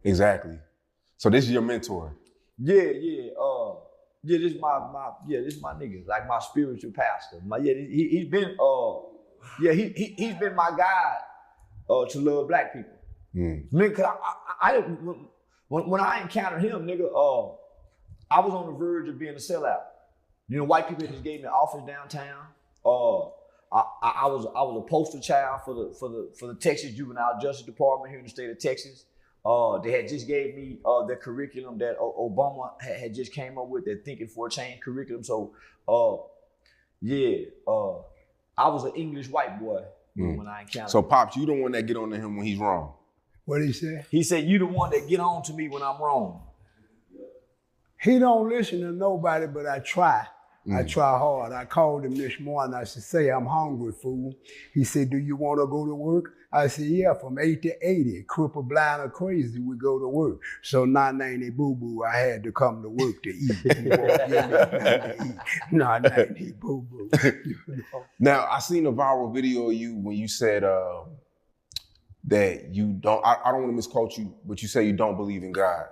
Exactly. So this is your mentor. Yeah. This is my nigga, like my spiritual pastor. He's been he's been my guide to love black people. Nigga, when I encountered him, nigga, I was on the verge of being a sellout. You know, white people just gave me an office downtown. I was a poster child for the Texas Juvenile Justice Department here in the state of Texas. They had just gave me their curriculum that Obama had just came up with, their Thinking for a Change curriculum. So, I was an English white boy when I encountered. So, Pops, you the one that get on to him when he's wrong. What did he say? He said, "You the one that get on to me when I'm wrong." He don't listen to nobody, but I try. I try hard. I called him this morning. I said, "Say, I'm hungry, fool." He said, "Do you want to go to work?" I said, "Yeah, from 8 to 80, cripple, blind, or crazy, we go to work." So 990 boo-boo, I had to come to work to eat. He won't give me nothing to eat. 990 boo-boo. Now, I seen a viral video of you when you said that you don't, I don't want to misquote you, but you say you don't believe in God.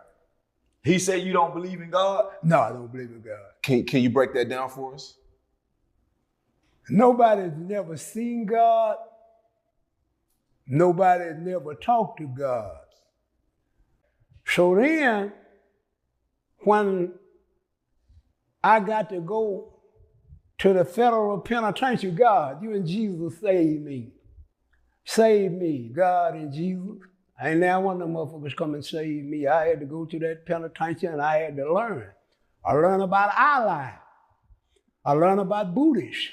He said, "You don't believe in God?" No, I don't believe in God. Can you break that down for us? Nobody's never seen God. Nobody's never talked to God. So then, when I got to go to the federal penitentiary, God, you and Jesus save me. Save me, God and Jesus. Ain't now one of them motherfuckers come and save me. I had to go to that penitentiary and I had to learn. I learned about Allah. I learned about Buddhist.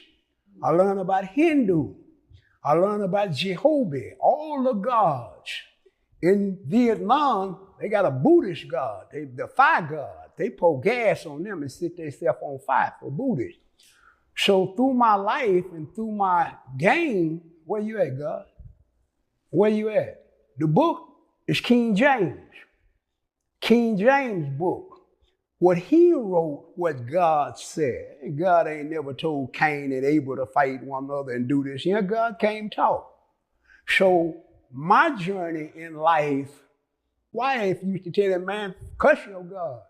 I learned about Hindu. I learned about Jehovah, all the gods. In Vietnam, they got a Buddhist god, the fire god. They pour gas on them and set themselves on fire for Buddhists. So through my life and through my game, where you at, God? Where you at? The book is King James. King James book. What he wrote, what God said. And God ain't never told Cain and Abel to fight one another and do this. You know, God came talk. So my journey in life, wife used to tell that man, "Cuss your God."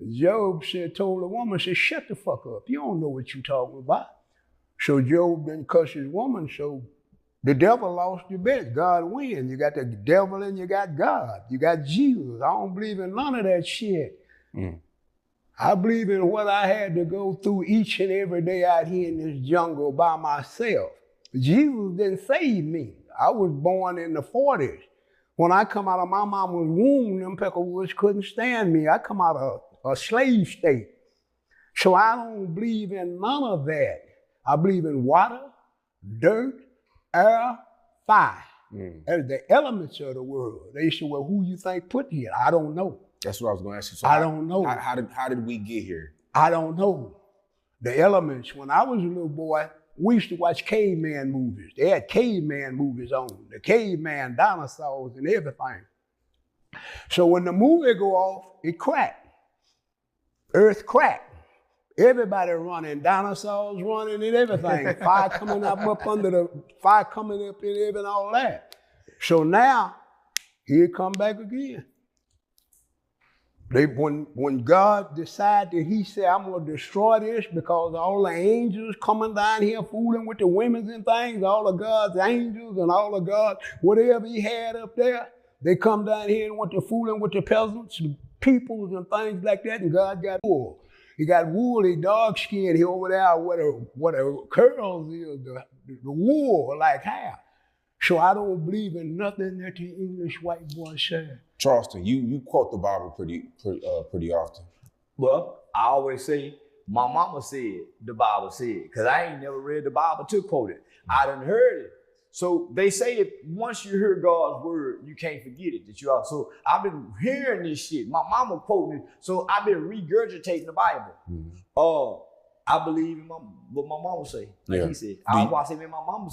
Job told the woman, said, "Shut the fuck up. You don't know what you talking about." So Job didn't cuss his woman, so the devil lost your bet. God wins. You got the devil and you got God. You got Jesus. I don't believe in none of that shit. I believe in what I had to go through each and every day out here in this jungle by myself. Jesus didn't save me. I was born in the 40s. When I come out of my mama's womb, them Peckerwoods couldn't stand me. I come out of a slave state. So I don't believe in none of that. I believe in water, dirt, air, fire. That's the elements of the world. They say, "Well, who you think put here?" I don't know. That's what I was going to ask you. So I don't know. How did we get here? I don't know. The elements, when I was a little boy, we used to watch caveman movies. They had caveman movies on. The caveman, dinosaurs, and everything. So when the movie go off, it cracked. Earth cracked. Everybody running, dinosaurs running and everything. Fire coming up under the, fire coming up in heaven and all that. So now, here it come back again. When God decided, he said, "I'm going to destroy this because all the angels coming down here fooling with the women and things, all of God's angels and all of God, whatever he had up there, they come down here and went to fooling with the peasants, the peoples and things like that, and God got wool. He got woolly, dark skin here over there where the curls is, the wool like hair. So I don't believe in nothing that the English white boy said. Charleston, you quote the Bible pretty often. Well, I always say, my mama said, the Bible said, because I ain't never read the Bible to quote it. I done heard it. So they say if once you hear God's word, you can't forget it. So I've been hearing this shit. My mama quoting it. So I've been regurgitating the Bible. I believe in what my mama say. Like he said. I was say, man, my mama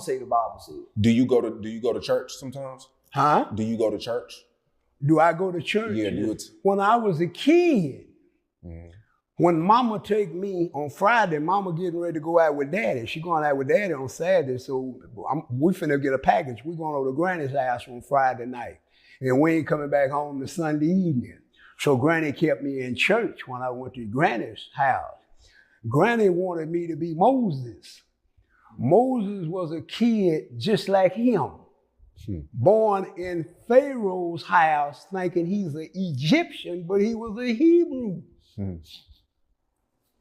say the Bible said. Do you go to church sometimes? Huh? Do you go to church? Do I go to church? Yeah, do it. When I was a kid, when mama take me on Friday, mama getting ready to go out with daddy. She going out with daddy on Saturday, so we finna get a package. We going over to Granny's house on Friday night. And we ain't coming back home to Sunday evening. So Granny kept me in church when I went to Granny's house. Granny wanted me to be Moses. Moses was a kid just like him, born in Pharaoh's house thinking he's an Egyptian, but he was a Hebrew.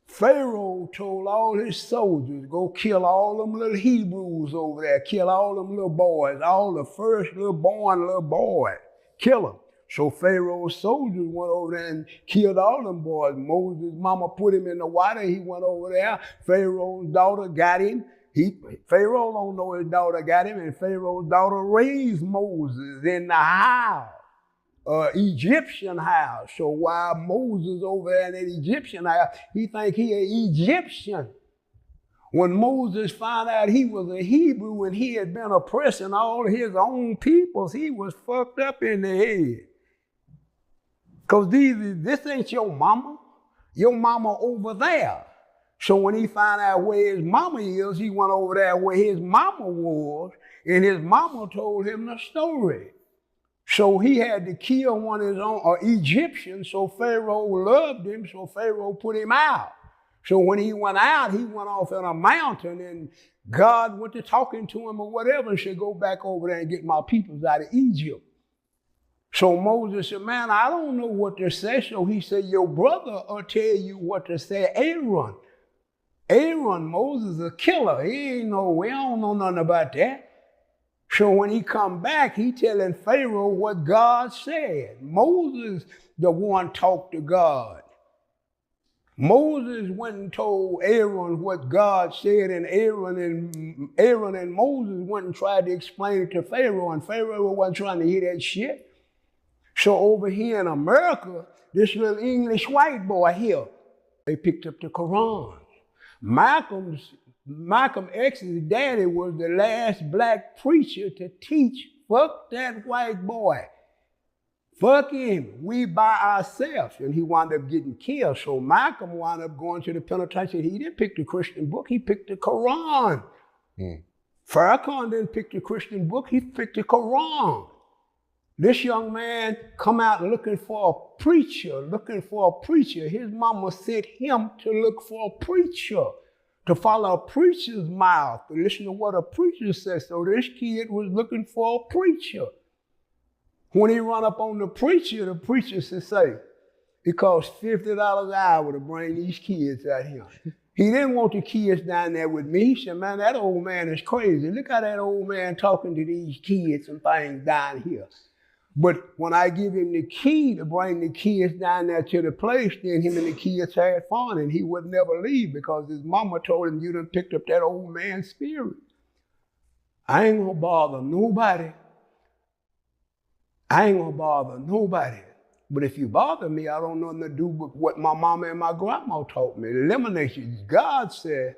Pharaoh told all his soldiers, go kill all them little Hebrews over there, kill all them little boys, all the first born little boys, kill them. So Pharaoh's soldiers went over there and killed all them boys. Moses' mama put him in the water. He went over there. Pharaoh's daughter got him. Pharaoh don't know his daughter got him, and Pharaoh's daughter raised Moses in the house, Egyptian house. So while Moses over there in that Egyptian house, he think he an Egyptian. When Moses found out he was a Hebrew and he had been oppressing all his own peoples, he was fucked up in the head. Because this ain't your mama. Your mama over there. So when he found out where his mama is, he went over there where his mama was, and his mama told him the story. So he had to kill one of his own Egyptians, so Pharaoh loved him, so Pharaoh put him out. So when he went out, he went off on a mountain, and God went to talking to him or whatever and said, go back over there and get my peoples out of Egypt. So Moses said, man, I don't know what to say. So he said, your brother will tell you what to say, Aaron. Aaron, Moses, a killer. We don't know nothing about that. So when he come back, he telling Pharaoh what God said. Moses, the one talked to God. Moses went and told Aaron what God said, and Aaron and Moses went and tried to explain it to Pharaoh, and Pharaoh wasn't trying to hear that shit. So over here in America, this little English white boy here, they picked up the Quran. Malcolm X's daddy was the last black preacher to teach, fuck that white boy. Fuck him, we by ourselves. And he wound up getting killed. So Malcolm wound up going to the penitentiary. He didn't pick the Christian book, he picked the Quran. Farrakhan didn't pick the Christian book, he picked the Quran. This young man come out looking for a preacher. His mama sent him to look for a preacher, to follow a preacher's mouth, to listen to what a preacher says. So this kid was looking for a preacher. When he run up on the preacher said, say, it costs $50 an hour to bring these kids out here. He didn't want the kids down there with me. He said, man, that old man is crazy. Look how that old man talking to these kids and things down here. But when I give him the key to bring the kids down there to the place, then him and the kids had fun, and he would never leave because his mama told him, you done picked up that old man's spirit. I ain't gonna bother nobody. But if you bother me, I don't know nothing to do with what my mama and my grandma taught me. Elimination. God said,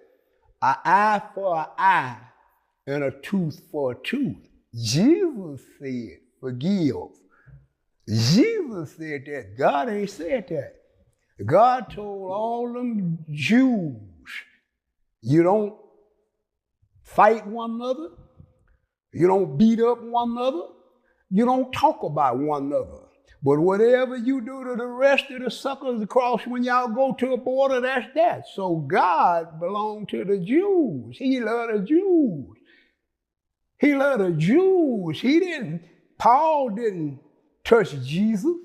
an eye for an eye and a tooth for a tooth. Jesus said, forgive. Jesus said that. God ain't said that. God told all them Jews, you don't fight one another, you don't beat up one another, you don't talk about one another. But whatever you do to the rest of the suckers across when y'all go to a border, that's that. So God belonged to the Jews. He loved the Jews. Paul didn't touch Jesus.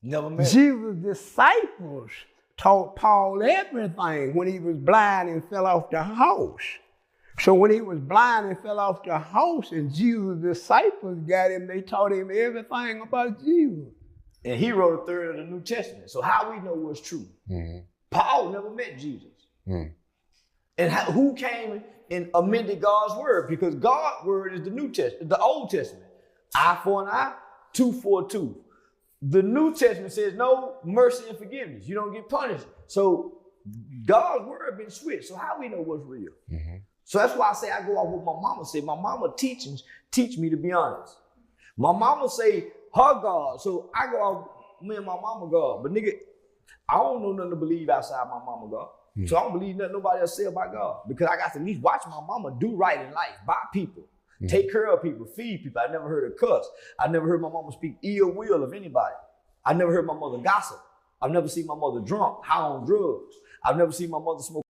Never met. Jesus' disciples taught Paul everything when he was blind and fell off the house. So when he was blind and fell off the house and Jesus' disciples got him, they taught him everything about Jesus. And he wrote a third of the New Testament. So how we know what's true? Paul never met Jesus. And who came and amended God's word? Because God's word is the New Testament, the Old Testament. Eye for an eye, tooth for a tooth. The New Testament says no mercy and forgiveness. You don't get punished. So God's word been switched. So how we know what's real? So that's why I say I go off what my mama said. My mama teach me to be honest. My mama say her God. So I go off me and my mama God. But nigga, I don't know nothing to believe outside my mama God. So I don't believe nothing nobody else say about God. Because I got to at least watch my mama do right in life by people. take care of people, feed people. I never heard her cuss. I never heard my mama speak ill will of anybody. I never heard my mother gossip. I've never seen my mother drunk, high on drugs. I've never seen my mother smoke